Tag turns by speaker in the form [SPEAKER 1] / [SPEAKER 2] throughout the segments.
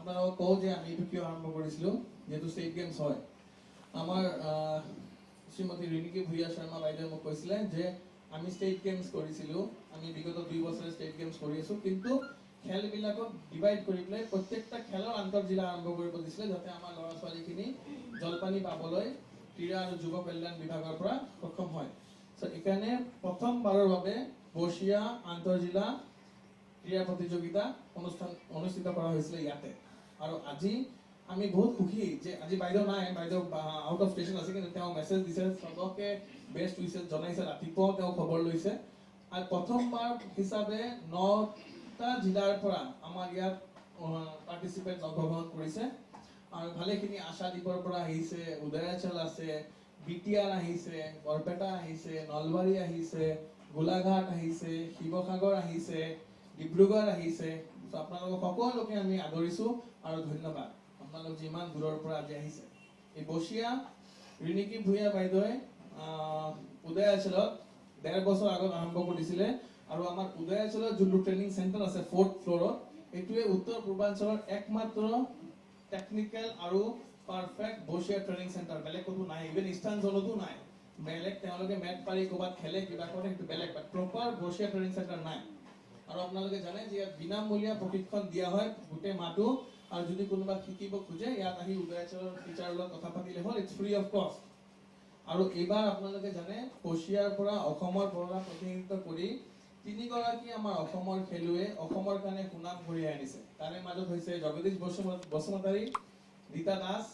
[SPEAKER 1] আপোনালোকক কওঁ যে আমি এইটো কিয় আৰম্ভ কৰিছিলোঁ, যিহেতু ষ্টেট গেমছ হয়। আমাৰ শ্ৰীমতী ৰিণিকী ভূঞা শৰ্মা বাইদেৱে মোক কৈছিলে যে আমি ষ্টেট গেমছ কৰিছিলোঁ, আমি বিগত 2 বছৰে ষ্টেট গেমছ কৰি আছোঁ, কিন্তু খেলবিলাকক ডিভাইড কৰি পেলাই প্ৰত্যেকটা খেলৰ আন্তঃজিলা আৰম্ভ কৰিব দিছিলে, যাতে আমাৰ ল'ৰা ছোৱালীখিনি জলপানী পাবলৈ ক্ৰীড়া আৰু যুৱ কল্যাণ বিভাগৰ পৰা সক্ষম হয়। এইকাৰণে প্ৰথমবাৰৰ বাবে বৰ্ষীয়া আন্তঃজিলা ক্ৰীড়া প্ৰতিযোগিতা অনুষ্ঠিত কৰা হৈছিলে ইয়াতে। আৰু আজি আমি বহুত সুখী যে আজি বাইদেউ নাই, বাইদেউ আউট অফ ষ্টেচন আছে, কিন্তু তেওঁ মেছেজ দিছে, চবকে বেষ্ট উইচেছ জনাইছে, ৰাতিপুৱাও তেওঁ খবৰ লৈছে। আৰু প্ৰথমবাৰ হিচাপে 9টা জিলাৰ পৰা আমাৰ ইয়াত পাৰ্টিচিপেণ্ট অংশগ্ৰহণ কৰিছে। আৰু ভালেখিনি আশাদ্বীপৰ পৰা আহিছে, উদয়াচল আছে, বিটিআৰ আহিছে, বৰপেটা আহিছে, নলবাৰী আহিছে, গোলাঘাট আহিছে, শিৱসাগৰ আহিছে, ডিব্ৰুগড় আহিছে। আপোনালোকক সকলোকে আমি আদৰিছোঁ আৰু ধন্যবাদ, আপোনালোক যিমান দূৰৰ পৰা আজি আহিছে। এই বৰ্ষীয়া ৰিণিকী ভূঞা বাইদেৱে উদয়াচলত 1.5 বছৰ আগত আৰম্ভ কৰিছিলে। আৰু আমাৰ উদয়াচলত যোনটো ট্ৰেইনিং চেণ্টাৰ আছে 4th ফ্ল'ৰত, এইটোৱে উত্তৰ পূৰ্বাঞ্চলৰ একমাত্ৰ টেকনিকেল আৰু পাৰফেক্ট বৰ্ষীয়া ট্ৰেইনিং চেণ্টাৰ, বেলেগ ক'তো নাই, ইভেন ইষ্টাৰ্ণ জ'নতো নাই। বেলেগ তেওঁলোকে মেট পাৰি ক'ৰবাত খেলে, কিবা কৰে, সেইটো বেলেগ, বাট প্ৰপাৰ বৰ্ষীয়া ট্ৰেইনিং চেণ্টাৰ নাই। আৰু আপোনালোকে জানে যে ইয়াত বিনামূলীয়া প্ৰশিক্ষণ দিয়া হয় গোটেই মাহটো, আৰু যদি কোনোবা শিকিব খোজে ইয়াত আহি উদয়াচলৰ টিচাৰৰ লগত কথা পাতিলে হ'ল, ইটছ ফ্ৰী অফ কষ্ট। আৰু এইবাৰ আপোনালোকে জানে বৰ্ষীয়াৰ পৰা অসমৰ পৰা প্ৰতিনিধিত্ব কৰি 3গৰাকী আমাৰ অসমৰ খেলুৱৈ অসমৰ কাৰণে সুনাম কঢ়িয়াই আনিছে। তাৰে মাজত হৈছে জগদীশ বসুমতাৰী, ৰীতা দাস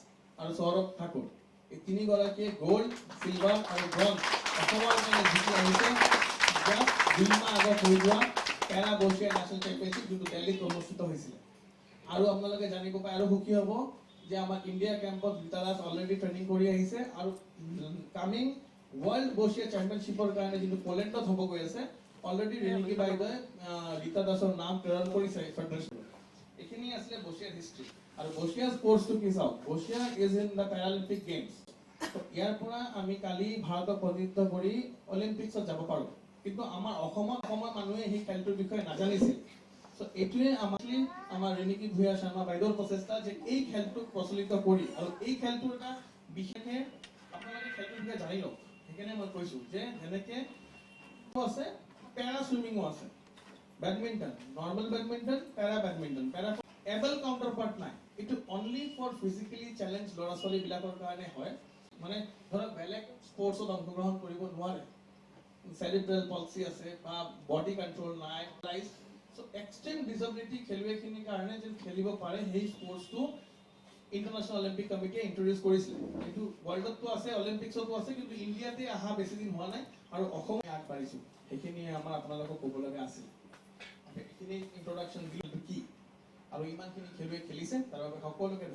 [SPEAKER 1] আৰু সৌৰভ ঠাকুৰ। এই 3গৰাকীয়ে গোল্ড, চিলভাৰ আৰু ব্ৰঞ্জ অসমৰ কাৰণে জিকি আহিছে। 2 মাহ আগত হৈ যোৱা পেৰা বৰ্ষীয়া নেশ্যনেল চেম্পিয়নশ্বিপ, যোনটো দিল্লীত অনুষ্ঠিত হৈছিলে। আৰু আপোনালোকে জানিব পাই আৰু সুখী হ'ব যে আমাৰ ইণ্ডিয়া কেম্পত ৰীতা দাস অলৰেডি ট্ৰেইনিং কৰি আহিছে, আৰু কামিং ৱৰ্ল্ড বৰ্ষীয়া চেম্পিয়নশ্বিপৰ কাৰণে যিটো পলেণ্ডত হ'ব গৈ আছে, অলৰেডি ৰিণিকী বাইদেৱে ৰীতা দাসৰ নাম প্ৰেৰণ কৰিছে ফেডাৰেশ্যন। এইখিনি আছিলে বৰ্ষীয়াৰ হিষ্ট্ৰী। আৰু বৰ্ষীয়া স্পৰ্টছটো কি চাওক, বৰ্ষীয়া is in the Paralympic games. ইয়াৰ পৰা আমি কালি ভাৰতক প্ৰতিনিধিত্ব কৰি অলিম্পিক্সত যাব পাৰোঁ, কিন্তু আমাৰ অসমৰ মানুহে সেই খেলটোৰ বিষয়ে নাজানিছিল। এইটোৱে আমাৰ ৰিণিকী ভূঞা শৰ্মা বাইদেউৰ প্ৰচেষ্টা যে এই খেলটোক প্ৰচলিত কৰি, আৰু এই খেলটোৰ এটা বিশেষে আপোনালোকে খেলটোৰ বিষয়ে জানি লওক। সেইকাৰণে মই কৈছোঁ যে যেনেকে আছে পেৰা চুইমিঙো আছে, badminton, normal badminton, para badminton, para able counterpart নাই। এইটো অনলি ফৰ ফিজিকেলি চেলেঞ্জ ল'ৰা ছোৱালীবিলাকৰ কাৰণে হয়। মানে ধৰক বেলেগ স্পৰ্টছত অংশগ্ৰহণ কৰিব নোৱাৰে, চেৰিব্ৰেল পলচি আছে বা বডি কণ্ট্ৰল নাই, এক্সট্ৰিম ডিজেবিলিটি খেলুৱৈখিনিৰ কাৰণে যে খেলিব পাৰে, সেই স্পৰ্টছটো ইণ্টাৰনেশ্যনেল অলিম্পিক কমিটিয়ে ইন্ট্ৰডিউচ কৰিছিলে। এইটো ৱৰ্ল্ডতো আছে, অলিম্পিক্সতো আছে, কিন্তু ইণ্ডিয়াতে অহা বেছি দিন হোৱা নাই, আৰু অসমে আগবাঢ়িছোঁ। সেইখিনিয়ে আমাৰ আপোনালোকক ক'ব লগা আছিল। এইখিনি ইন্ট্ৰডাকশ্যন দিলোঁ কি, আৰু ইমানখিনি খেলুৱৈ খেলিছে, তাৰ বাবে সকলোকে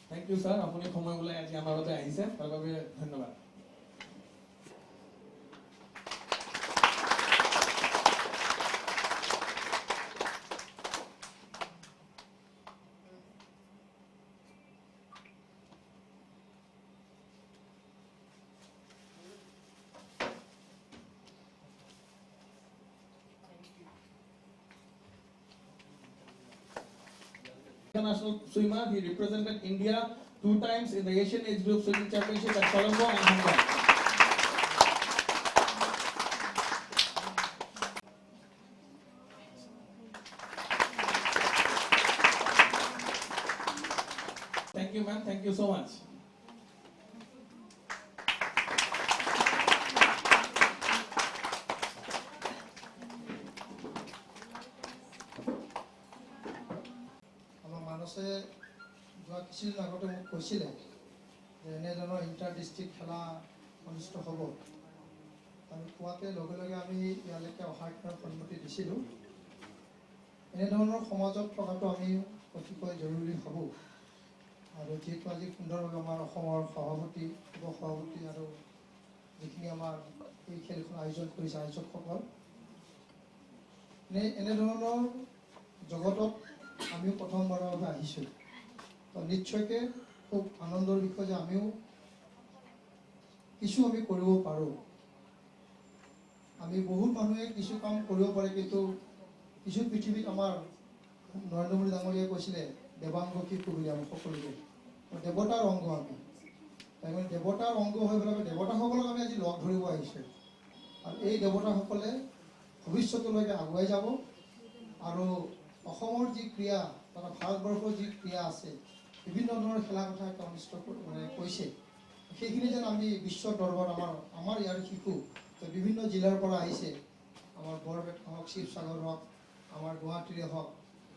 [SPEAKER 1] থেংক ইউ ছাৰ, আপুনি সময় ওলাই আজি আমাৰ বাবে আহিছে, তাৰ বাবে ধন্যবাদ। International swimmer, he represented India 2 times in the Asian Age Group Swimming Championship at Colombo and Hong Kong. Thank you, ma'am. Thank you so much.
[SPEAKER 2] যোৱা কিছুদিন আগতে মোক কৈছিলে যে এনেধৰণৰ ইণ্টাৰ ডিষ্ট্ৰিক্ট খেলা অনুষ্ঠিত হ'ব। আমি কোৱাতে লগে লগে আমি ইয়ালৈকে অহাৰ কাৰণে সন্মতি দিছিলোঁ। এনেধৰণৰ সমাজত থকাটো আমি অতিকৈ জৰুৰী ভাবোঁ। আৰু যিহেতু আজি সুন্দৰভাৱে আমাৰ অসমৰ সভাপতি, উপসভাপতি আৰু যিখিনি আমাৰ এই খেলখন আয়োজন কৰিছে আয়োজকসকল, এনেধৰণৰ জগতত আমিও প্ৰথমবাৰৰ বাবে আহিছোঁ। তো নিশ্চয়কৈ খুব আনন্দৰ বিষয় যে আমিও কিছু আমি কৰিব পাৰোঁ। আমি বহুত মানুহে কিছু কাম কৰিব পাৰে, কিন্তু কিছু পৃথিৱীত আমাৰ নৰেন্দ্ৰ মোদী ডাঙৰীয়াই কৈছিলে দেৱাংগ শিশু বুলি আমি সকলোকে দেৱতাৰ অংগ আমি তাৰমানে দেৱতাৰ অংগ হৈ পেলাই দেৱতাসকলক আমি আজি লগ ধৰিব আহিছোঁ আৰু এই দেৱতাসকলে ভৱিষ্যতলৈকে আগুৱাই যাব আৰু অসমৰ যি ক্ৰীড়া তথা ভাৰতবৰ্ষৰ যি ক্ৰীড়া আছে বিভিন্ন ধৰণৰ খেলা কথা অনুষ্ঠিত কৈছে সেইখিনি যেন আমি বিশ্ব দৰবাৰত আমাৰ ইয়াৰ শিশু বিভিন্ন জিলাৰ পৰা আহিছে আমাৰ বৰপেটা হওক শিৱসাগৰ হওক আমাৰ গুৱাহাটীৰে হওক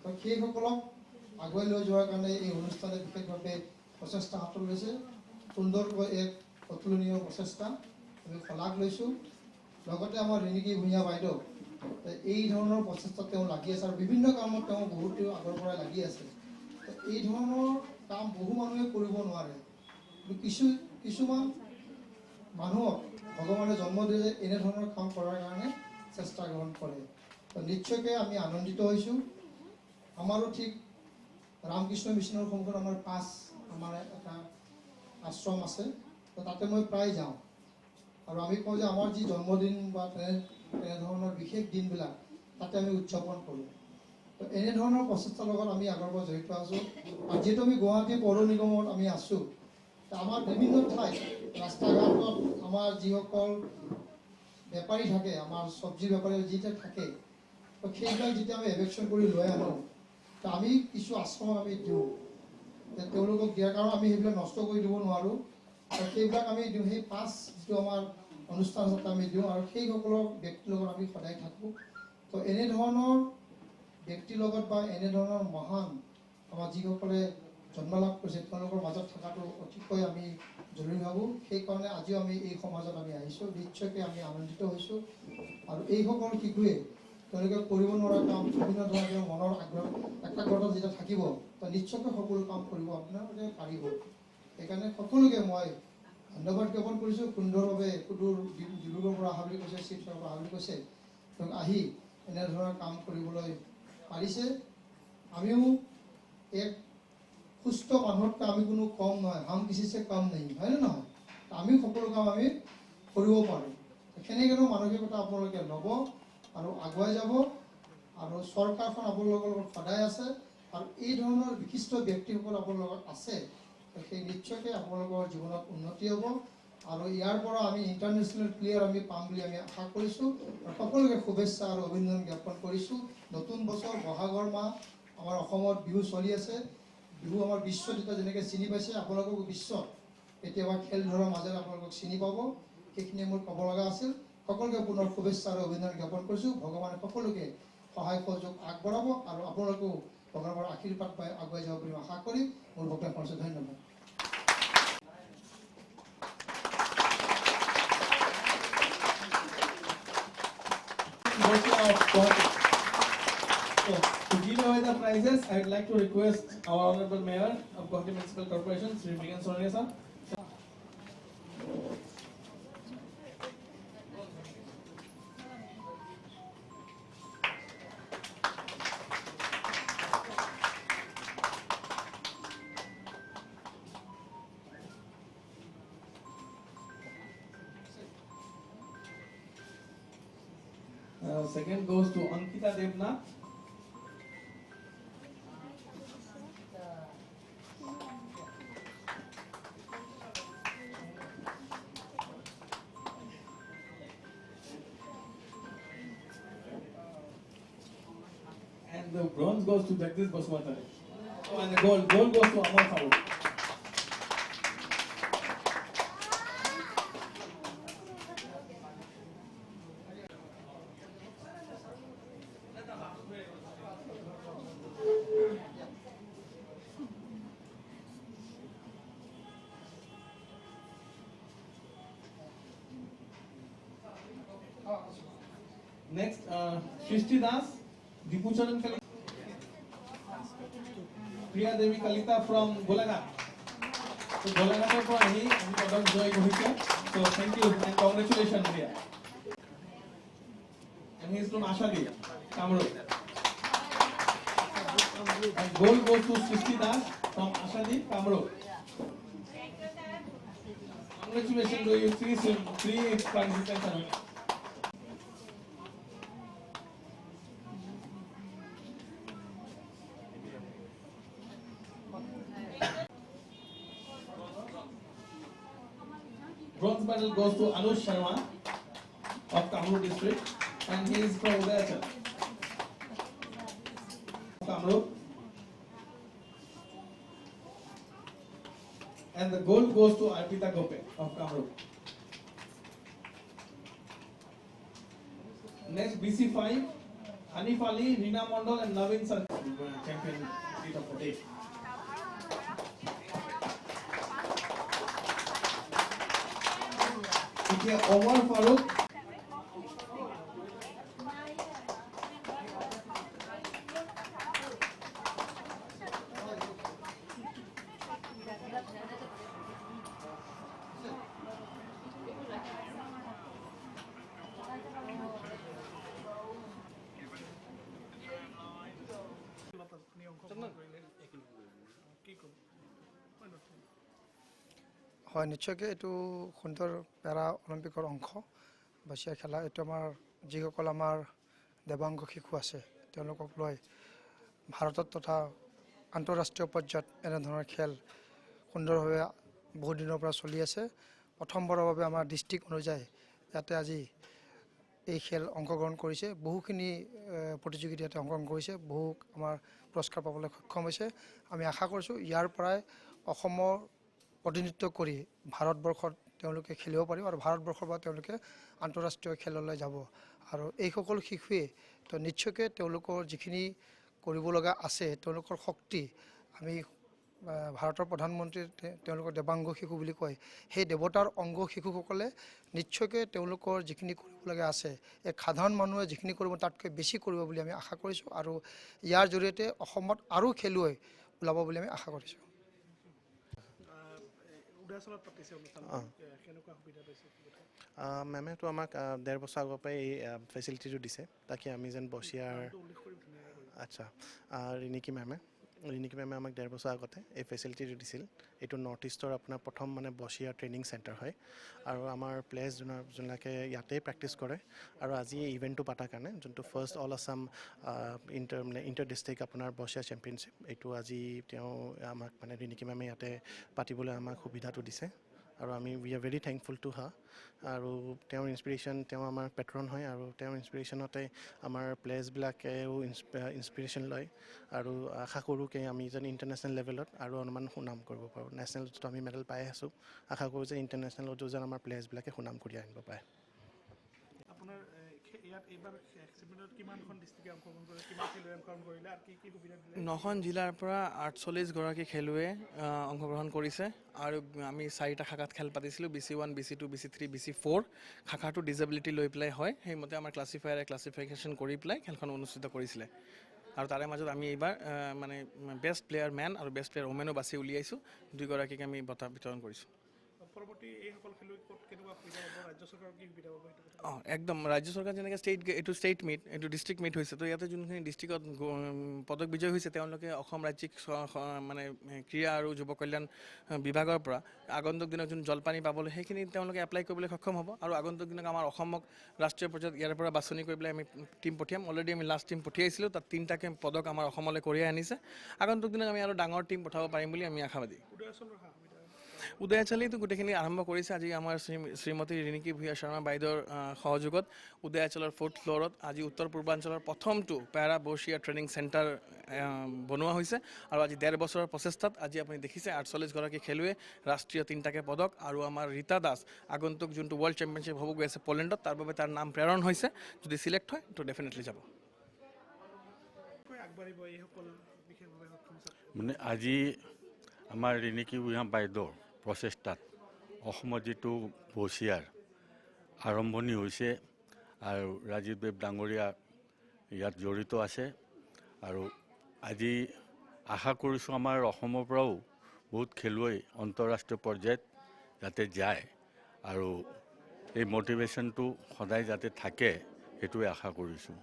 [SPEAKER 2] তো সেইসকলক আগুৱাই লৈ যোৱাৰ কাৰণে এই অনুষ্ঠানে বিশেষভাৱে প্ৰচেষ্টা হাতত লৈছে সুন্দৰকৈ এক অতুলনীয় প্ৰচেষ্টা আমি শলাগ লৈছোঁ লগতে আমাৰ ৰিণিকী ভূঞা বাইদেউ এই ধৰণৰ প্ৰচেষ্টাত তেওঁ লাগি আছে আৰু বিভিন্ন কামত তেওঁ বহুতো আগৰ পৰাই লাগি আছে এই ধৰণৰ কাম বহু মানুহে কৰিব নোৱাৰে কিছুমান মানুহক ভগৱানে জন্ম দিয়ে যে এনেধৰণৰ কাম কৰাৰ কাৰণে চেষ্টা গ্ৰহণ কৰে তো নিশ্চয়কৈ আমি আনন্দিত হৈছোঁ আমাৰো ঠিক ৰামকৃষ্ণ মিছনৰ সন্মুখত আমাৰ এটা আশ্ৰম আছে তো তাতে মই প্ৰায় যাওঁ আৰু আমি কওঁ যে আমাৰ যি জন্মদিন বা তেনেধৰণৰ বিশেষ দিনবিলাক তাতে আমি উদযাপন কৰোঁ তো এনেধৰণৰ প্ৰচেষ্টাৰ লগত আমি আগৰ পৰা জড়িত আছোঁ আৰু যিহেতু আমি গুৱাহাটী পৌৰ নিগমত আমি আছোঁ আমাৰ বিভিন্ন ঠাইত ৰাস্তা ঘাটত আমাৰ যিসকল বেপাৰী থাকে আমাৰ চব্জি বেপাৰী যিটো থাকে তো সেইবিলাক যেতিয়া আমি এভেকশ্যন কৰি লৈ আনো তো আমি কিছু আশ্ৰমক আমি দিওঁ তেওঁলোকক দিয়াৰ কাৰণে আমি সেইবিলাক নষ্ট কৰি দিব নোৱাৰোঁ আৰু সেইবিলাক আমি দিওঁ সেই যিটো আমাৰ অনুষ্ঠান আছে আমি দিওঁ আৰু সেইসকলৰ ব্যক্তিৰ লগত আমি সদায় থাকোঁ তো এনেধৰণৰ ব্যক্তিৰ লগত বা এনেধৰণৰ মহান আমাৰ যিসকলে জন্ম লাভ কৰিছে তেওঁলোকৰ মাজত থকাটো অতিকৈ আমি জৰুৰী ভাবোঁ সেইকাৰণে আজিও আমি এই সমাজত আমি আহিছোঁ নিশ্চয়কৈ আমি আনন্দিত হৈছোঁ আৰু এইসকল শিশুৱে তেওঁলোকে কৰিব নোৱাৰা কাম বিভিন্ন ধৰণৰ মনৰ একাগ্ৰতা যেতিয়া থাকিব তো নিশ্চয়কৈ সকলো কাম কৰিব আপোনালোকে পাৰিব সেইকাৰণে সকলোকে মই ধন্যবাদ জ্ঞাপন কৰিছোঁ সুন্দৰভাৱে সুদূৰ ডিব্ৰুগড়ৰ পৰা অহা বুলি কৈছে শিৱসাগৰৰ পৰা অহা বুলি কৈছে তেওঁক আহি এনেধৰণৰ কাম কৰিবলৈ পাৰিছে আমিও এক সুস্থ মানুহতকৈ আমি কোনো কম নহয় হাম কিছিছে কাম নাই হয়নে নহয় আমি সকলো কাম আমি কৰিব পাৰোঁ সেনেকৈও মানসিকতা আপোনালোকে ল'ব আৰু আগুৱাই যাব আৰু চৰকাৰখন আপোনালোকৰ লগত সদায় আছে আৰু এই ধৰণৰ বিশিষ্ট ব্যক্তিসকল আপোনালোকৰ লগত আছে সেই নিশ্চয়কৈ আপোনালোকৰ জীৱনত উন্নতি হ'ব আৰু ইয়াৰ পৰা আমি ইণ্টাৰনেশ্যনেল প্লেয়াৰ আমি পাম বুলি আমি আশা কৰিছোঁ আৰু সকলোকে শুভেচ্ছা আৰু অভিনন্দন জ্ঞাপন কৰিছোঁ নতুন বছৰ বহাগৰ মাহ আমাৰ অসমত বিহু চলি আছে বিহু আমাৰ বিশ্বত এতিয়া যেনেকৈ চিনি পাইছে আপোনালোকক বিশ্বত কেতিয়াবা খেল ধৰাৰ মাজেৰে আপোনালোকক চিনি পাব সেইখিনি মোৰ ক'ব লগা আছিল সকলোকে পুনৰ শুভেচ্ছা আৰু অভিনন্দন জ্ঞাপন কৰিছোঁ ভগৱানে সকলোকে সহায় সহযোগ আগবঢ়াব আৰু আপোনালোকেও ভগৱানৰ আশীৰ্বাদ পাই আগুৱাই যাব বুলি আশা কৰি মোৰ বক্তব্য কৰিছোঁ ধন্যবাদ
[SPEAKER 1] To give away the prizes, I would like to request our Honorable Mayor of Guwahati Municipal Corporation, Sri Mrigan Sonia sir. Second goes to Ankita Devnath. And the bronze goes to Jagdish Baswantare. Oh, and the gold goes to Amar Farooq. Next, Shrishti Das, Dipucharan Kalita, Priya Devi Kalita from Golaghat. So Golaghat for Ahi, and Padam Joy Gohika. So thank you and congratulations, Priya. And he is from Ashadi, Kamrud. And gold goes to Shrishti Das from Ashadi, Kamrud. Congratulations to you, three participants. bronze medal goes to Anush Sharma of Kamrup district, and he is from Udayachal, Kamrup. And the gold goes to Arpita Gope of Kamrup. Next BC5, Hanif Ali, Rina Mondol and Navin Sar champion of the day. Omar Farooq.
[SPEAKER 2] হয় নিশ্চয়কৈ এইটো সুন্দৰ পেৰা অলিম্পিকৰ অংশ বাছিয়া খেলা এইটো আমাৰ যিসকল আমাৰ দেৱাংগ শিশু আছে তেওঁলোকক লৈ ভাৰতত তথা আন্তঃৰাষ্ট্ৰীয় পৰ্যায়ত এনেধৰণৰ খেল সুন্দৰভাৱে বহু দিনৰ পৰা চলি আছে প্ৰথমবাৰৰ বাবে আমাৰ ডিষ্ট্ৰিক্ট অনুযায়ী ইয়াতে আজি এই খেল অংশগ্ৰহণ কৰিছে বহুখিনি প্ৰতিযোগিতা ইয়াতে অংশগ্ৰহণ কৰিছে বহু আমাৰ পুৰস্কাৰ পাবলৈ সক্ষম হৈছে আমি আশা কৰিছোঁ ইয়াৰ পৰাই অসমৰ প্ৰতিনিধিত্ব কৰি ভাৰতবৰ্ষত তেওঁলোকে খেলিব পাৰিব আৰু ভাৰতবৰ্ষৰ পৰা তেওঁলোকে আন্তঃৰাষ্ট্ৰীয় খেললৈ যাব আৰু এই সকল শিশুৱে তো নিশ্চয়কৈ তেওঁলোকৰ যিখিনি কৰিব লগা আছে তেওঁলোকৰ শক্তি আমি ভাৰতৰ প্ৰধানমন্ত্ৰী তেওঁলোকৰ দেৱাংগ শিশু বুলি কয় সেই দেৱতাৰ অংগ শিশুসকলে নিশ্চয়কৈ তেওঁলোকৰ যিখিনি কৰিব লগা আছে এক সাধাৰণ মানুহে যিখিনি কৰিব তাতকৈ বেছি কৰিব বুলি আমি আশা কৰিছোঁ আৰু ইয়াৰ জৰিয়তে অসমত আৰু খেলুৱৈ ওলাব বুলি আমি আশা কৰিছোঁ
[SPEAKER 3] মেমেতো আমাক 1.5 বছৰ আগৰ পৰাই এই ফেচিলিটিটো দিছে তাকে আমি যেন বছিয়াৰ আচ্ছা ৰিনিকি মেমে আমাক 1.5 বছৰ আগতে এই ফেচিলিটিটো দিছিল এইটো নৰ্থ ইষ্টৰ আপোনাৰ প্ৰথম মানে বছিয়াৰ ট্ৰেইনিং চেণ্টাৰ হয় আৰু আমাৰ প্লেয়াৰ্ছ যোনবিলাকে ইয়াতেই প্ৰেক্টিছ কৰে আৰু আজি এই ইভেণ্টটো পতাৰ কাৰণে যোনটো first all Assam inter district আপোনাৰ বছিয়া চেম্পিয়নশ্বিপ এইটো আজি তেওঁ আমাক মানে ৰিনিকি মেমে ইয়াতে পাতিবলৈ আমাক সুবিধাটো দিছে আৰু আমি we are very thankful to হা আৰু তেওঁৰ ইনস্পিৰেশ্যন তেওঁ আমাৰ পেট্ৰন হয় আৰু তেওঁৰ ইনস্পিৰেশ্যনতে আমাৰ প্লেয়াৰ্ছবিলাকেও ইনস্পিৰেশ্যন লয় আৰু আশা কৰোঁ কি আমি যেন ইণ্টাৰনেশ্যনেল লেভেলত আৰু অলপমান সুনাম কৰিব পাৰোঁ নেশ্যনেলতো আমি মেডেল পাই আছোঁ আশা কৰোঁ যে ইণ্টাৰনেশ্যনেলতো যেন আমাৰ প্লেয়াৰ্ছবিলাকে সুনাম কৰি আনিব পাৰে
[SPEAKER 4] আপোনাৰ ইয়াত এইবাৰ এক্সিবিটত কিমানখন ডিষ্ট্ৰিক্টে অংশগ্ৰহণ কৰিলে কিমান খেলুৱৈ অংশগ্ৰহণ কৰিলে আৰু কি কি সুবিধা দিলে
[SPEAKER 5] 9খন জিলাৰ পৰা 48 গৰাকী খেলুৱৈয়ে অংশগ্ৰহণ কৰিছে আৰু আমি 4টা শাখাত খেল পাতিছিলোঁ BC1 BC2 BC3 BC4 শাখাটো disability লৈ পেলাই হয় সেইমতে আমাৰ ক্লাছিফিকেশ্যন কৰি পেলাই খেলখন অনুষ্ঠিত কৰিছিলে আৰু তাৰে মাজত আমি এইবাৰ মানে বেষ্ট প্লেয়াৰ মেন আৰু বেষ্ট প্লেয়াৰ ওমেনো বাছি উলিয়াইছোঁ 2 গৰাকীক আমি বঁটা বিতৰণ কৰিছোঁ
[SPEAKER 4] পৰৱৰ্তী এইসকল খেলুৱৈ ক'ত কেনেকুৱা সুবিধা পাব ৰাজ্য চৰকাৰৰ কি সুবিধা পাব সেইটো
[SPEAKER 5] একদম ৰাজ্য চৰকাৰ যেনেকৈ ষ্টেট মিট এইটো ডিষ্ট্ৰিক্ট মিট হৈছে তো ইয়াতে যোনখিনি ডিষ্ট্ৰিক্টত পদক বিজয় হৈছে তেওঁলোকে অসম ৰাজ্যিক মানে ক্ৰীড়া আৰু যুৱ কল্যাণ বিভাগৰ পৰা আগন্তুক দিনত যোন জলপানী পাবলৈ সেইখিনি তেওঁলোকে এপ্লাই কৰিবলৈ সক্ষম হ'ব আৰু আগন্তুক দিনত আমাৰ অসমক ৰাষ্ট্ৰীয় পৰ্যায়ত ইয়াৰ পৰা বাছনি কৰি পেলাই আমি টীম পঠিয়াম অলৰেডি আমি লাষ্ট টীম পঠিয়াইছিলোঁ তাত 3টাকে পদক আমাৰ অসমলৈ কঢ়িয়াই আনিছে আগন্তুক দিনত আমি আৰু ডাঙৰ টীম পঠাব পাৰিম বুলি আমি আশাবাদী উদয়াচলেইতো গোটেইখিনি আৰম্ভ কৰিছে আজি আমাৰ শ্ৰীমতী ৰিনিকি ভূঞা শৰ্মা বাইদেউৰ সহযোগত উদয়াচলৰ 4th ফ্ল'ৰত আজি উত্তৰ পূৰ্বাঞ্চলৰ প্ৰথমটো পেৰা বছিয়া ট্ৰেইনিং চেণ্টাৰ বনোৱা হৈছে আৰু আজি 1.5 বছৰৰ প্ৰচেষ্টাত আজি আপুনি দেখিছে 48 গৰাকী খেলুৱৈ ৰাষ্ট্ৰীয় 3টাকে পদক আৰু আমাৰ ৰীতা দাস আগন্তুক যোনটো ৱৰ্ল্ড চেম্পিয়নশ্বিপ হ'ব গৈ আছে পলেণ্ডত তাৰ বাবে তাৰ নাম প্ৰেৰণ হৈছে যদি চিলেক্ট হয় তো ডেফিনেটলি যাব
[SPEAKER 4] আগবাঢ়িব এইসকল বিশেষভাৱে সক্ষম
[SPEAKER 6] মানে আজি আমাৰ ৰিনিকি ভূঞা বাইদেউৰ প্ৰচেষ্টাত অসমত যিটো বছিয়াৰ আৰম্ভণি হৈছে আৰু ৰাজীৱ দেৱ ডাঙৰীয়া ইয়াত জড়িত আছে আৰু আজি আশা কৰিছোঁ আমাৰ অসমৰ পৰাও বহুত খেলুৱৈ আন্তঃৰাষ্ট্ৰীয় পৰ্যায়ত যাতে যায় আৰু এই মটিভেশ্যনটো সদায় যাতে থাকে সেইটোৱে আশা কৰিছোঁ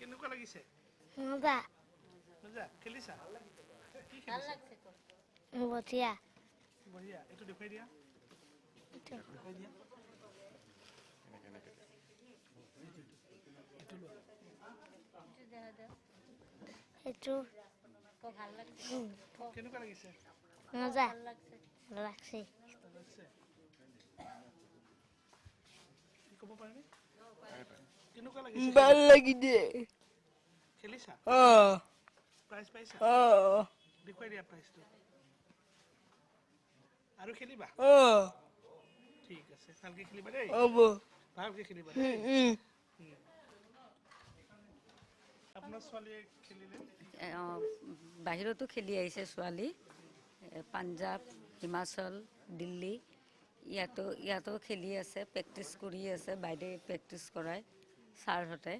[SPEAKER 4] কেনেকুৱা লাগিছে খেলিছা কি খেলিছা
[SPEAKER 7] বঢ়িয়া
[SPEAKER 4] বঢ়িয়া এইটো দেখুৱাই দিয়া
[SPEAKER 7] এইটো
[SPEAKER 4] কেনেকুৱা লাগিছে
[SPEAKER 7] মজা লাগছে
[SPEAKER 4] লাগিছে কি ক'ব পাৰিবি কেনেকুৱা লাগিছে
[SPEAKER 8] ভাল লাগিছে
[SPEAKER 4] খেলিছা প্ৰাইজ পাইছা দেখুৱাই দিয়া প্ৰাইজটো আৰু খেলিবা ঠিক আছে ভালকে খেলিবা দেই
[SPEAKER 8] হ'ব
[SPEAKER 4] ভালকে খেলিবা দেই আপোনাৰ ছোৱালীয়ে খেলিলে
[SPEAKER 9] বাহিৰতো খেলি আহিছে ছোৱালী পাঞ্জাৱ হিমাচল দিল্লী ইয়াতো খেলি আছে প্ৰেক্টিছ কৰি আছে বাইদেৱে প্ৰেক্টিছ কৰায় ছাৰহঁতে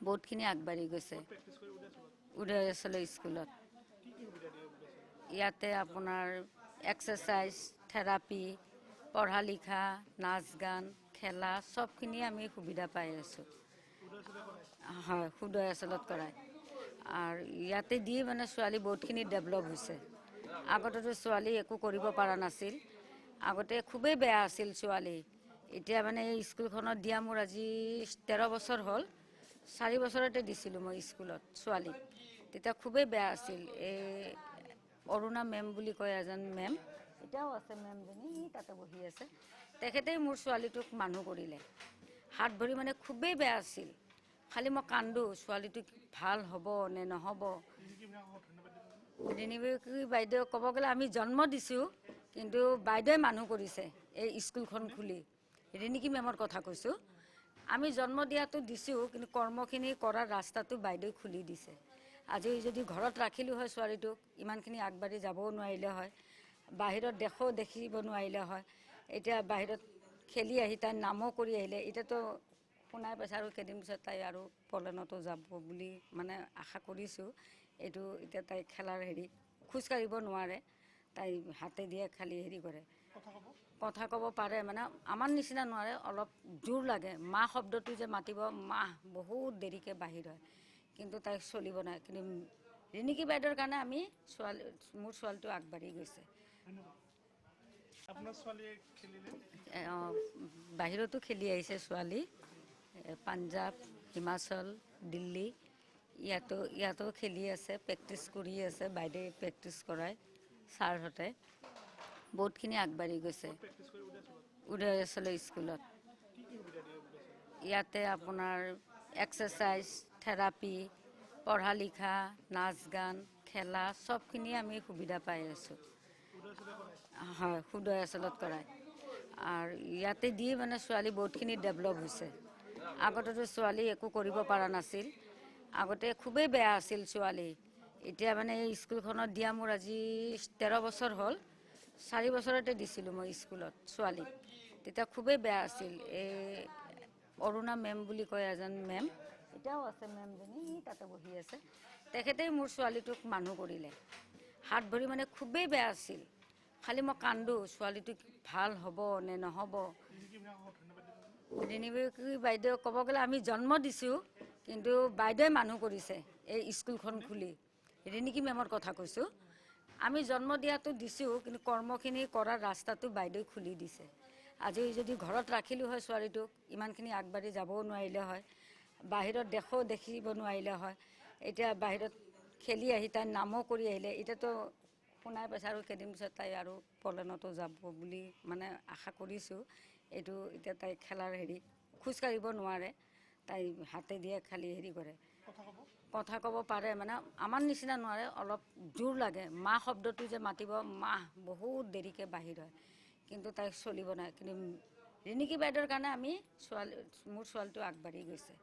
[SPEAKER 9] বহুতখিনি আগবাঢ়ি গৈছে উদয়াচলৰ স্কুলত ইয়াতে আপোনাৰ এক্সাৰচাইজ থেৰাপি পঢ়া লিখা নাচ গান খেলা চবখিনি আমি সুবিধা পাই আছোঁ হয় উদয়াচলত কৰায় আৰু ইয়াতে দি মানে ছোৱালী বহুতখিনি ডেভেলপ হৈছে আগতেতো ছোৱালী একো কৰিব পৰা নাছিল আগতে খুবেই বেয়া আছিল ছোৱালী এতিয়া মানে এই স্কুলখনত দিয়া মোৰ আজি 13 বছৰ হ'ল 4 বছৰতে দিছিলোঁ মই স্কুলত ছোৱালীক তেতিয়া খুবেই বেয়া আছিল এই অৰুণা মেম বুলি কয় এজন মেম এতিয়াও আছে মেমজনী তাতে বহি আছে তেখেতেই মোৰ ছোৱালীটোক মানুহ কৰিলে হাত ভৰি মানে খুবেই বেয়া আছিল খালি মই কান্দো ছোৱালীটো ভাল হ'ব নে নহ'ব বাইদেউ ক'ব গ'লে আমি জন্ম দিছোঁ কিন্তু বাইদেৱে মানুহ কৰিছে এই স্কুলখন খুলি ৰিণিকী মেমৰ কথা কৈছোঁ আমি জন্ম দিয়াটো দিছোঁ কিন্তু কৰ্মখিনি কৰাৰ ৰাস্তাটো বাইদেৱে খুলি দিছে আজি যদি ঘৰত ৰাখিলোঁ হয় ছোৱালীটোক ইমানখিনি আগবাঢ়ি যাবও নোৱাৰিলে হয় বাহিৰত দেখিব নোৱাৰিলে হয় এতিয়া বাহিৰত খেলি আহি তাই নামো কৰি আহিলে এতিয়াতো শুনাই পাইছে আৰু কেইদিন পিছত তাই আৰু পলেনতো যাব বুলি মানে আশা কৰিছোঁ এইটো এতিয়া তাই খেলাৰ খোজকাঢ়িব নোৱাৰে তাই হাতে দিয়ে খালি কৰে কথা ক'ব পাৰে মানে আমাৰ নিচিনা নোৱাৰে অলপ জোৰ লাগে মা শব্দটো যে মাতিব মাহ বহুত দেৰিকৈ বাহিৰ হয় কিন্তু তাই চলিব নাই কিন্তু ৰিণিকী বাইদেউৰ কাৰণে আমি মোৰ ছোৱালীটো আগবাঢ়ি গৈছে
[SPEAKER 4] আপোনাৰ ছোৱালীয়ে খেলিলে
[SPEAKER 9] বাহিৰতো খেলি আহিছে ছোৱালী পাঞ্জাৱ হিমাচল দিল্লী ইয়াতো খেলি আছে প্ৰেক্টিছ কৰি আছে বাইদেৱে প্ৰেক্টিছ কৰায় ছাৰহঁতে বহুতখিনি আগবাঢ়ি গৈছে উদয়াচলৰ স্কুলত ইয়াতে আপোনাৰ এক্সাৰচাইজ থেৰাপি পঢ়া লিখা নাচ গান খেলা চবখিনি আমি সুবিধা পাই আছোঁ হয় উদয়াচলত কৰায় আৰু ইয়াতে দি মানে ছোৱালী বহুতখিনি ডেভেলপ হৈছে আগতেতো ছোৱালী একো কৰিব পৰা নাছিল আগতে খুবেই বেয়া আছিল ছোৱালী এতিয়া মানে এই স্কুলখনত দিয়া মোৰ আজি 13 বছৰ হ'ল 4 বছৰতে দিছিলোঁ মই স্কুলত ছোৱালীক তেতিয়া খুবেই বেয়া আছিল এই অৰুণা মেম বুলি কয় এজন মেম এতিয়াও আছে মেমজনী তাতে বহি আছে তেখেতেই মোৰ ছোৱালীটোক মানুহ কৰিলে হাত ভৰি মানে খুবেই বেয়া আছিল খালি মই কান্দো ছোৱালীটো ভাল হ'ব নে নহ'ব ৰিণিকী বাইদেউ ক'ব গ'লে আমি জন্ম দিছোঁ কিন্তু বাইদেৱে মানুহ কৰিছে এই স্কুলখন খুলি ৰিণিকী মেমৰ কথা কৈছোঁ আমি জন্ম দিয়াটো দিছোঁ কিন্তু কৰ্মখিনি কৰাৰ ৰাস্তাটো বাইদেৱে খুলি দিছে আজি যদি ঘৰত ৰাখিলোঁ হয় ছোৱালীটোক ইমানখিনি আগবাঢ়ি যাবও নোৱাৰিলে হয় বাহিৰত দেখিব নোৱাৰিলে হয় এতিয়া বাহিৰত খেলি আহি তাই নামো কৰি আহিলে এতিয়াতো শুনাই পাইছে আৰু কেইদিন পিছত তাই আৰু পলেনতো যাব বুলি মানে আশা কৰিছোঁ এইটো এতিয়া তাই খেলাৰ খোজকাঢ়িব নোৱাৰে তাই হাতে দিয়ে খালি কৰে কথা ক'ব পাৰে মানে আমাৰ নিচিনা নোৱাৰে অলপ জোৰ লাগে মা শব্দটো যে মাতিব মাহ বহুত দেৰিকৈ বাহিৰ হয় কিন্তু তাই চলিব নাই কিন্তু ৰিণিকী বাইদেউৰ কাৰণে আমি মোৰ ছোৱালীটো আগবাঢ়ি গৈছে